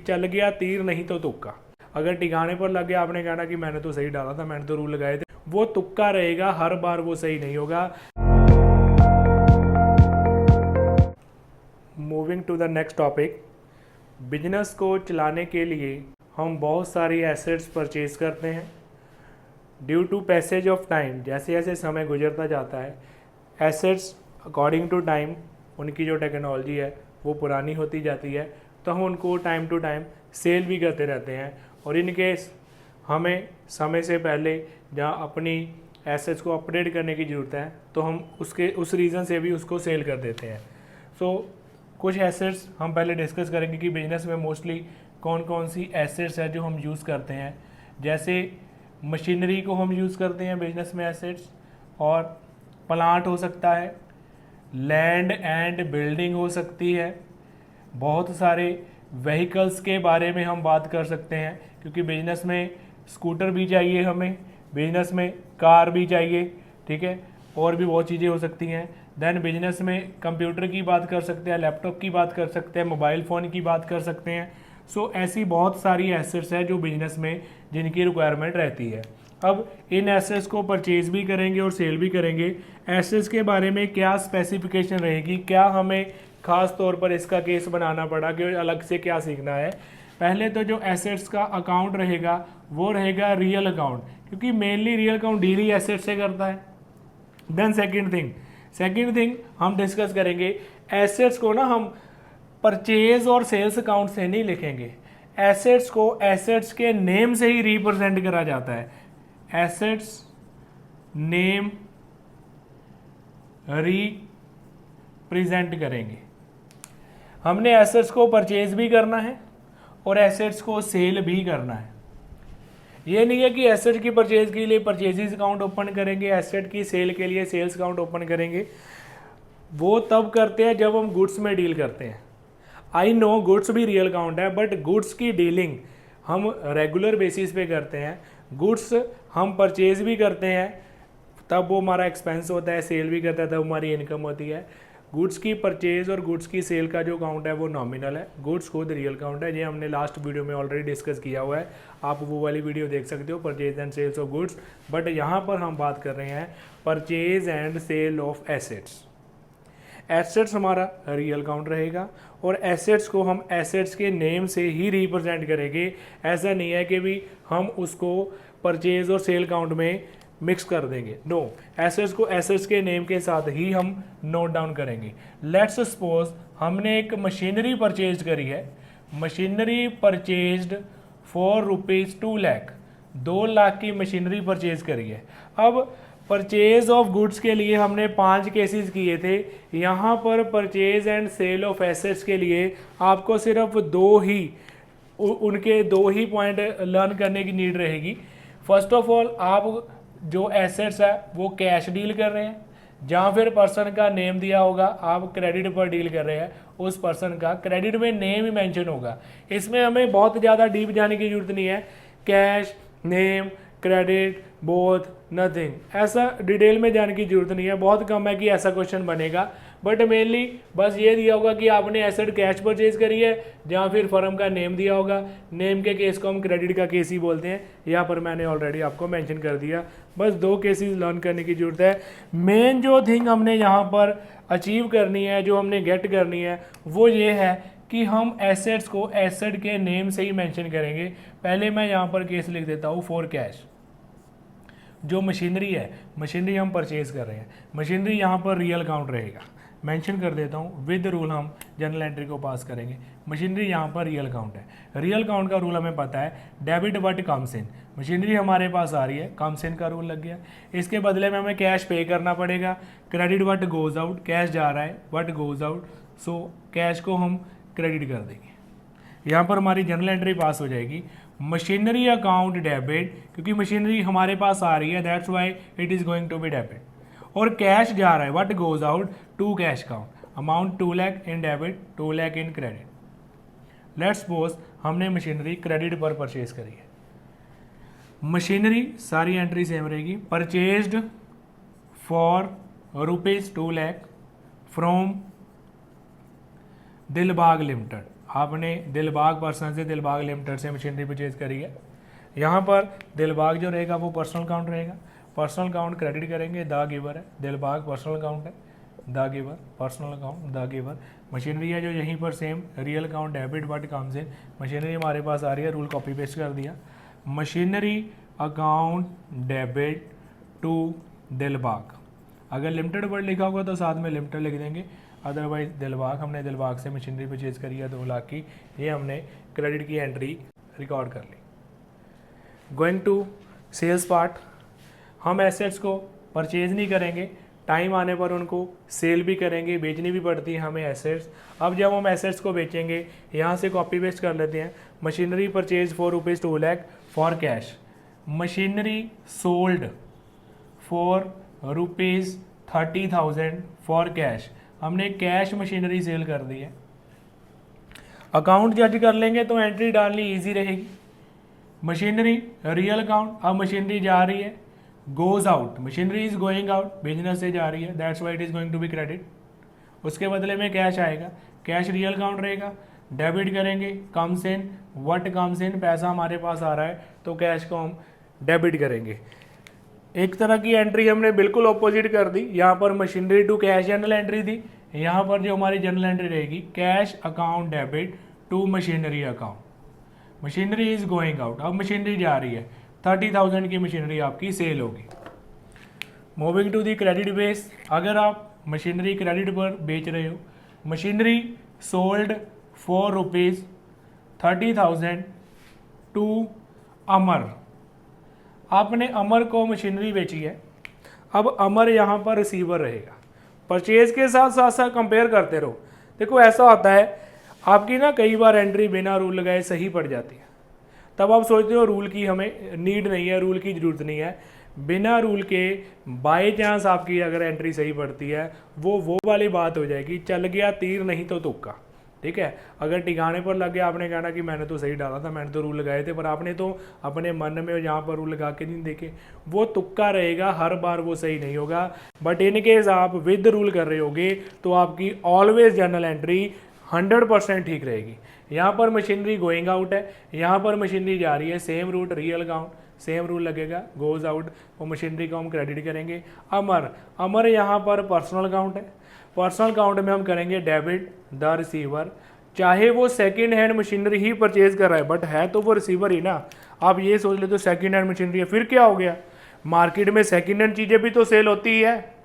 चल गया तीर नहीं तो तुक्का। अगर ठिकाने पर लग गया, आपने कहना कि मैंने तो सही डाला था, मैंने तो रूल लगाए थे, वो तुक्का रहेगा, हर बार वो सही नहीं होगा। Moving to the next topic, business को चलाने के लिए हम बहुत सारी एसेट्स परचेज करते हैं। Due to passage of time, जैसे जैसे समय गुजरता जाता है, एसेट्स अकॉर्डिंग टू टाइम, उनकी जो टेक्नोलॉजी है वो पुरानी होती जाती है, तो हम उनको टाइम टू टाइम सेल भी करते रहते हैं। और इन केस हमें समय से पहले जहाँ अपनी एसेट्स को अपडेट करने की ज़रूरत है, तो हम उस रीज़न से भी उसको सेल कर देते हैं। सो कुछ एसेट्स हम पहले डिस्कस करेंगे कि बिजनेस में मोस्टली कौन कौन सी एसेट्स है जो हम यूज़ करते हैं। जैसे मशीनरी को हम यूज़ करते हैं बिजनेस में एसेट्स, और प्लांट हो सकता है, लैंड एंड बिल्डिंग हो सकती है, बहुत सारे व्हीकल्स के बारे में हम बात कर सकते हैं, क्योंकि बिजनेस में स्कूटर भी चाहिए हमें, बिजनेस में कार भी चाहिए, ठीक है, और भी बहुत चीज़ें हो सकती हैं। देन बिजनेस में कंप्यूटर की बात कर सकते हैं, लैपटॉप की बात कर सकते हैं, मोबाइल फ़ोन की बात कर सकते हैं। सो ऐसी बहुत सारी एसेट्स हैं जो बिजनेस में जिनकी रिक्वायरमेंट रहती है। अब इन एसेट्स को परचेज भी करेंगे और सेल भी करेंगे। एसेट्स के बारे में क्या स्पेसिफिकेशन रहेगी, क्या हमें ख़ास तौर पर इसका केस बनाना पड़ा कि अलग से क्या सीखना है। पहले तो जो एसेट्स का अकाउंट रहेगा वो रहेगा रियल अकाउंट, क्योंकि मेनली रियल अकाउंट डील ही एसेट्स से करता है। देन सेकेंड थिंग हम डिस्कस करेंगे, एसेट्स को ना हम परचेज और सेल्स अकाउंट से नहीं लिखेंगे, एसेट्स को एसेट्स के नेम से ही रिप्रेजेंट करा जाता है। एसेट्स नेम रिप्रेजेंट करेंगे। हमने एसेट्स को परचेज भी करना है और एसेट्स को सेल भी करना है। ये नहीं है कि एसेट की परचेज के लिए परचेजेस अकाउंट ओपन करेंगे, एसेट की सेल के लिए सेल्स अकाउंट ओपन करेंगे। वो तब करते हैं जब हम गुड्स में डील करते हैं। आई नो गुड्स भी रियल अकाउंट है, बट गुड्स की डीलिंग हम रेगुलर बेसिस पे करते हैं। गुड्स हम परचेज भी करते हैं, तब वो हमारा एक्सपेंस होता है, सेल भी करता है तब हमारी इनकम होती है। गुड्स की परचेज और गुड्स की सेल का जो अकाउंट है वो नॉमिनल है, गुड्स खुद रियल अकाउंट है। ये हमने लास्ट वीडियो में ऑलरेडी डिस्कस किया हुआ है, आप वो वाली वीडियो देख सकते हो, purchase and sales of goods. But यहाँ पर हम बात कर रहे हैं purchase and sale of assets. Assets हमारा रियल अकाउंट रहेगा और एसेट्स को हम एसेट्स के नेम से ही रिप्रेजेंट करेंगे। ऐसा नहीं है कि भी हम उसको परचेज और सेल अकाउंट में मिक्स कर देंगे, नो, एसेट्स को एसेट्स के नेम के साथ ही हम नोट डाउन करेंगे। लेट्स सपोज हमने एक मशीनरी परचेज करी है, machinery purchased for ₹2 lakh, 2 lakh की मशीनरी परचेज करी है। अब परचेज ऑफ गुड्स के लिए हमने 5 केसेस किए थे, यहाँ पर purchase and sale of assets के लिए आपको सिर्फ उनके दो ही पॉइंट लर्न करने की नीड रहेगी। फर्स्ट ऑफ ऑल, आप जो एसेट्स है वो कैश डील कर रहे हैं, जहाँ फिर पर्सन का नेम दिया होगा, आप क्रेडिट पर डील कर रहे हैं, उस पर्सन का क्रेडिट में नेम ही मेंशन होगा। इसमें हमें बहुत ज़्यादा डीप जाने की जरूरत नहीं है, cash, name, credit, both, nothing, ऐसा डिटेल में जाने की जरूरत नहीं है। बहुत कम है कि ऐसा क्वेश्चन बनेगा, बट मेनली बस ये दिया होगा कि आपने एसेट कैश परचेज करी है, जहाँ फिर फर्म का नेम दिया होगा, नेम के केस को हम क्रेडिट का केस ही बोलते हैं, यहाँ पर मैंने ऑलरेडी आपको मेंशन कर दिया। बस 2 केसेस लर्न करने की जरूरत है। मेन जो थिंग हमने यहाँ पर अचीव करनी है, जो हमने गेट करनी है, वो ये है कि हम एसेट्स को एसेट के नेम से ही मेंशन करेंगे। पहले मैं यहाँ पर केस लिख देता हूँ फॉर कैश। जो मशीनरी है, मशीनरी हम परचेज कर रहे हैं, मशीनरी यहाँ पर रियल अकाउंट रहेगा, मेंशन कर देता हूँ, विद रूल हम जनरल एंट्री को पास करेंगे। मशीनरी यहाँ पर रियल अकाउंट है, रियल अकाउंट का रूल हमें पता है, debit what comes in, machinery हमारे पास आ रही है, कम्स इन का रूल लग गया। इसके बदले में हमें कैश पे करना पड़ेगा, credit what goes out, cash जा रहा है, what goes out, so cash को हम क्रेडिट कर देंगे। यहाँ पर हमारी जनरल एंट्री पास हो जाएगी, मशीनरी अकाउंट डेबिट, क्योंकि मशीनरी हमारे पास आ रही है, that's why it is going to be debit. और कैश जा रहा है, what goes out to cash account, amount 2 lakh in debit, 2 lakh in credit. Let's suppose हमने मशीनरी क्रेडिट पर परचेज करी है, मशीनरी सारी एंट्री सेम रहेगी, purchased for ₹2 lakh from Dilbag limited. आपने दिलबाग पर्सन से दिलबाग लिमिटेड से मशीनरी परचेज करी है। यहाँ पर दिलबाग जो रहेगा वो पर्सनल अकाउंट रहेगा, पर्सनल अकाउंट क्रेडिट करेंगे, द गिवर है, दिलबाग पर्सनल अकाउंट है, the giver personal account, the giver. Machinery है जो यहीं पर same real account debit but comes in, machinery हमारे पास आ रही है, रूल कॉपी पेस्ट कर दिया, machinery account debit to Dilbag. अगर लिमिटेड वर्ड लिखा होगा तो साथ में लिमिटेड लिख देंगे, अदरवाइज दिलबाग, हमने दिलबाग से मशीनरी परचेज करी है 2 लाख की, ये हमने क्रेडिट की एंट्री रिकॉर्ड कर ली। गोइंग टू सेल्स पार्ट, हम एसेट्स को परचेज नहीं करेंगे, टाइम आने पर उनको सेल भी करेंगे, बेचनी भी पड़ती है हमें एसेट्स। अब जब हम एसेट्स को बेचेंगे, यहाँ से कॉपी पेस्ट कर लेते हैं, machinery purchase for ₹2 lakh for cash, machinery sold for ₹30,000 for cash, हमने कैश मशीनरी सेल कर दी है। अकाउंट जज कर लेंगे तो एंट्री डालनी इजी रहेगी। मशीनरी रियल अकाउंट, अब मशीनरी जा रही है, goes out, machinery is going out, business से जा रही है, that's why it is going to be credit. उसके बदले में कैश आएगा, कैश रियल अकाउंट रहेगा, डेबिट करेंगे, comes in, what comes in, पैसा हमारे पास आ रहा है तो कैश को हम डेबिट करेंगे। एक तरह की एंट्री हमने बिल्कुल ऑपोजिट कर दी, यहाँ पर machinery to cash journal entry थी, यहाँ पर जो हमारी जनरल एंट्री रहेगी cash account debit to machinery account, machinery is going out, अब मशीनरी जा रही है, 30,000 की मशीनरी आपकी सेल होगी। Moving to the credit base, अगर आप मशीनरी क्रेडिट पर बेच रहे हो, machinery sold for ₹30,000 to Amar, आपने अमर को मशीनरी बेची है, अब अमर यहाँ पर रिसीवर रहेगा। परचेज के साथ साथ साथ कंपेयर करते रहो। देखो ऐसा होता है आपकी ना कई बार एंट्री बिना रूल लगाए सही पड़ जाती है, तब आप सोचते हो रूल की हमें नीड नहीं है, रूल की ज़रूरत नहीं है। बिना रूल के बाई चांस आपकी अगर एंट्री सही पड़ती है वो वाली बात हो जाएगी, चल गया तीर नहीं तो तुक्का, ठीक है। अगर ठिकाने पर लग गया, आपने कहना कि मैंने तो सही डाला था, मैंने तो रूल लगाए थे, पर आपने तो अपने मन में यहाँ पर रूल लगा के नहीं देखे, वो तुक्का रहेगा, हर बार वो सही नहीं होगा। बट इन केस आप विद रूल कर रहे होगे तो आपकी ऑलवेज जर्नल एंट्री 100% ठीक रहेगी। यहाँ पर मशीनरी गोइंग आउट है, यहाँ पर मशीनरी जा रही है, same root real account, same rule लगेगा, गोज आउट, वो मशीनरी को हम क्रेडिट करेंगे। अमर यहाँ पर पर्सनल अकाउंट है, पर्सनल अकाउंट में हम करेंगे डेबिट द रिसीवर, चाहे वो सेकंड हैंड मशीनरी ही परचेज कर रहा है, बट है तो वो रिसीवर ही ना। आप ये सोच ले तो सेकंड हैंड मशीनरी है, फिर क्या हो गया, मार्केट में सेकंड हैंड चीज़ें भी तो सेल होती ही है।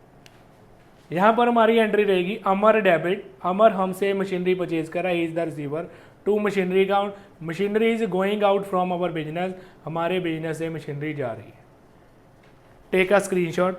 यहाँ पर हमारी एंट्री रहेगी अमर डेबिट, अमर हमसे मशीनरी परचेज कर रहा है, is the receiver, to machinery account, machinery is going out from our business, हमारे बिजनेस से मशीनरी जा रही है। Take a screenshot.